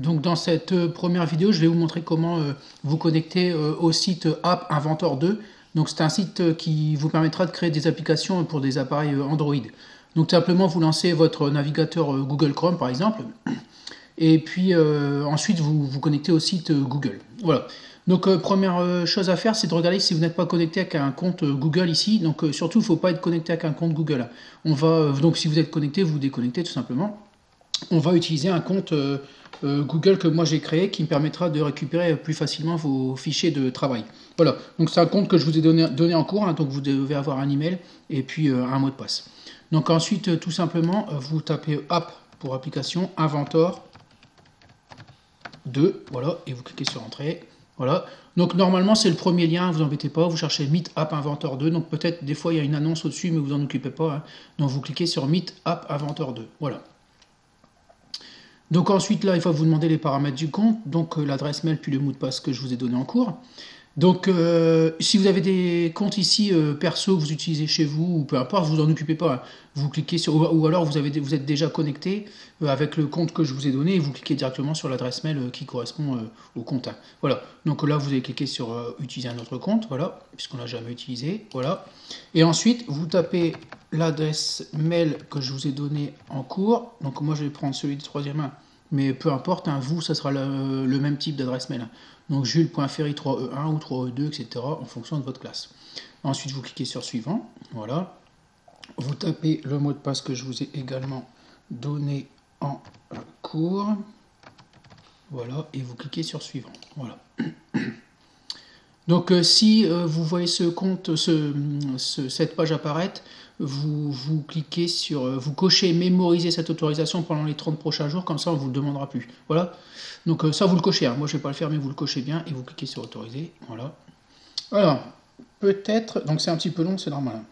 Donc dans cette première vidéo, je vais vous montrer comment vous connecter au site App Inventor 2. Donc c'est un site qui vous permettra de créer des applications pour des appareils Android. Donc simplement vous lancez votre navigateur Google Chrome par exemple, et puis ensuite vous vous connectez au site Google. Voilà. Donc première chose à faire, c'est de regarder si vous n'êtes pas connecté avec un compte Google ici. Donc surtout, il ne faut pas être connecté avec un compte Google. On va donc si vous êtes connecté, vous déconnectez tout simplement. On va utiliser un compte Google que moi j'ai créé qui me permettra de récupérer plus facilement vos fichiers de travail. Voilà, donc c'est un compte que je vous ai donné en cours, hein, donc vous devez avoir un email et puis un mot de passe. Donc ensuite, tout simplement, vous tapez App pour application, Inventor 2, voilà, et vous cliquez sur Entrée. Voilà, donc normalement c'est le premier lien, vous embêtez pas, vous cherchez Meet App Inventor 2, donc peut-être des fois il y a une annonce au-dessus, mais vous en occupez pas, hein. Donc vous cliquez sur Meet App Inventor 2, voilà. Donc ensuite, là, il va vous demander les paramètres du compte, donc l'adresse mail puis le mot de passe que je vous ai donné en cours. Donc si vous avez des comptes ici perso que vous utilisez chez vous, ou peu importe, vous en occupez pas, hein. Vous cliquez sur, ou alors vous êtes déjà connecté avec le compte que je vous ai donné, et vous cliquez directement sur l'adresse mail qui correspond au compte, hein. Voilà, donc là vous allez cliquer sur utiliser un autre compte, voilà, puisqu'on l'a jamais utilisé, voilà. Et ensuite, vous tapez l'adresse mail que je vous ai donné en cours. Donc moi je vais prendre celui de troisième main, mais peu importe, hein, vous ça sera le même type d'adresse mail. Donc jules.ferry 3E1 ou 3E2, etc. en fonction de votre classe. Ensuite vous cliquez sur suivant, voilà. Vous tapez le mot de passe que je vous ai également donné en cours. Voilà, et vous cliquez sur suivant, voilà. Donc si vous voyez ce compte, cette page apparaître, vous cliquez sur, vous cochez mémoriser cette autorisation pendant les 30 prochains jours, comme ça on ne vous le demandera plus. Voilà. Donc ça vous le cochez, hein. Moi je ne vais pas le faire, mais vous le cochez bien et vous cliquez sur autoriser. Voilà. Alors, peut-être, donc c'est un petit peu long, c'est normal, hein.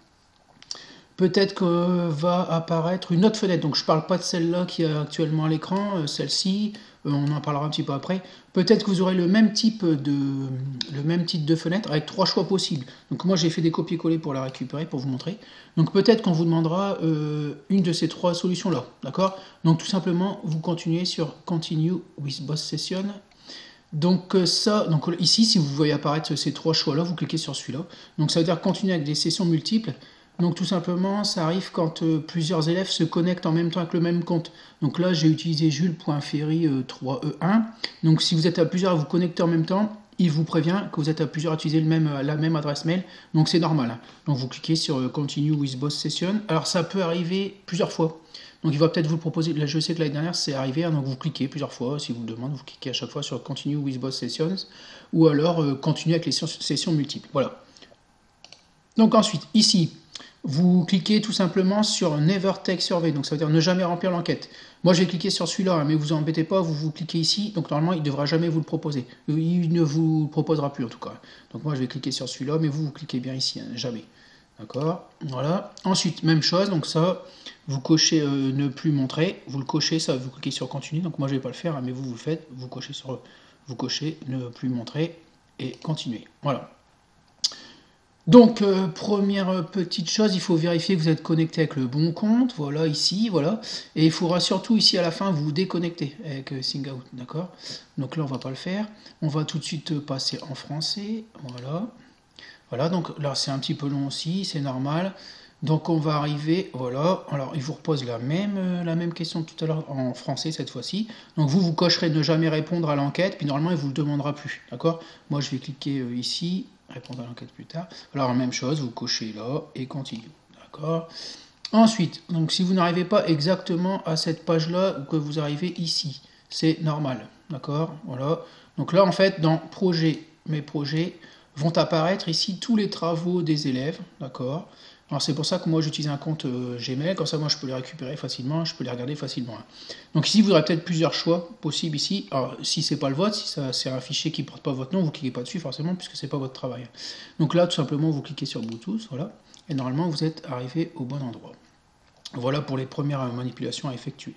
Peut-être que va apparaître une autre fenêtre. Donc je ne parle pas de celle-là qui est actuellement à l'écran, celle-ci, on en parlera un petit peu après. Peut-être que vous aurez le même type de fenêtre avec 3 choix possibles. Donc moi j'ai fait des copier-coller pour la récupérer, pour vous montrer. Donc peut-être qu'on vous demandera une de ces 3 solutions-là, d'accord? Donc tout simplement, vous continuez sur Continue with Boss Session. Donc donc ici, si vous voyez apparaître ces 3 choix-là, vous cliquez sur celui-là. Donc ça veut dire continuer avec des sessions multiples. Donc tout simplement, ça arrive quand plusieurs élèves se connectent en même temps avec le même compte. Donc là, j'ai utilisé jules.ferry 3E1. Donc si vous êtes à plusieurs à vous connecter en même temps, il vous prévient que vous êtes à plusieurs à utiliser la même adresse mail. Donc c'est normal, hein. Donc vous cliquez sur Continue with Boss Session. Alors ça peut arriver plusieurs fois. Donc il va peut-être vous le proposer. Là, je sais que l'année dernière c'est arrivé, hein, donc vous cliquez plusieurs fois. Si vous le demande, vous cliquez à chaque fois sur Continue with Boss Sessions, ou alors continuer avec les sessions multiples. Voilà. Donc ensuite, ici, vous cliquez tout simplement sur Never Take Survey, donc ça veut dire ne jamais remplir l'enquête. Moi j'ai cliqué sur celui-là, hein, mais vous embêtez pas, vous cliquez ici, donc normalement il ne devra jamais vous le proposer. Il ne vous le proposera plus en tout cas. Donc moi je vais cliquer sur celui-là, mais vous cliquez bien ici, hein, jamais. D'accord, voilà. Ensuite, même chose, donc ça, vous cochez ne plus montrer, vous le cochez, ça, vous cliquez sur continue, donc moi je ne vais pas le faire, hein, mais vous le faites, vous cochez ne plus montrer et continuer. Voilà. Donc, première petite chose, il faut vérifier que vous êtes connecté avec le bon compte, voilà, ici, voilà. Et il faudra surtout ici à la fin vous déconnecter avec Singout, d'accord? Donc là, on va pas le faire. On va tout de suite passer en français, voilà. Voilà, donc là, c'est un petit peu long aussi, c'est normal. Donc on va arriver, voilà, alors il vous repose la même question que tout à l'heure en français cette fois-ci. Donc vous cocherez ne jamais répondre à l'enquête, puis normalement il ne vous le demandera plus, d'accord? Moi je vais cliquer ici, répondre à l'enquête plus tard. Alors même chose, vous cochez là et continue, d'accord? Ensuite, donc si vous n'arrivez pas exactement à cette page-là ou que vous arrivez ici, c'est normal, d'accord? Voilà, donc là en fait dans projet, mes projets, vont apparaître ici tous les travaux des élèves, d'accord? Alors c'est pour ça que moi j'utilise un compte Gmail, comme ça moi je peux les récupérer facilement, je peux les regarder facilement, hein. Donc ici vous aurez peut-être plusieurs choix possibles ici. Alors si c'est pas le vôtre, si c'est un fichier qui ne porte pas votre nom, vous cliquez pas dessus forcément puisque c'est pas votre travail. Donc là tout simplement vous cliquez sur Bluetooth, voilà, et normalement vous êtes arrivé au bon endroit. Voilà pour les premières manipulations à effectuer.